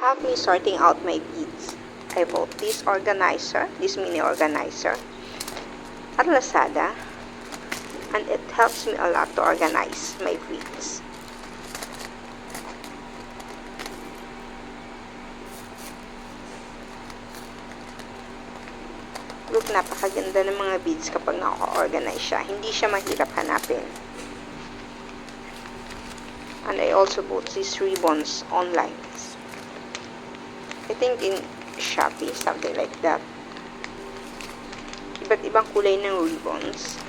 have me sorting out my beads. I bought this organizer, this mini organizer at Lazada, and it helps me a lot to organize my beads. Look, napakaganda ng mga beads kapag naka-organize siya. Hindi siya mahirap hanapin. And I also bought these ribbons online. I think in Shopee, something like that. Iba't ibang kulay ng ribbons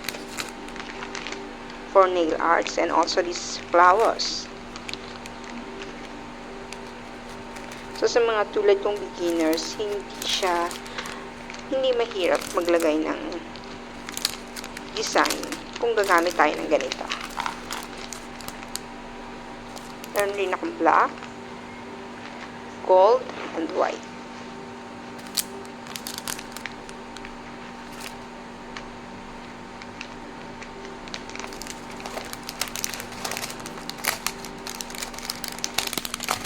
for nail arts, and also these flowers. So sa mga tulad kong beginners, hindi mahirap maglagay ng design kung gagamit tayo ng ganito. Meron din akong black, gold, and white.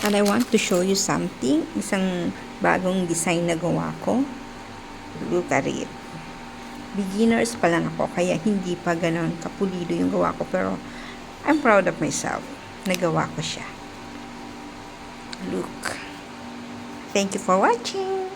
And I want to show you something, isang bagong design na gawa ko. Look at it. Beginners pa lang ako, kaya hindi pa ganon kapulido yung gawa ko, pero I'm proud of myself. Nagawa ko siya. Look. Thank you for watching.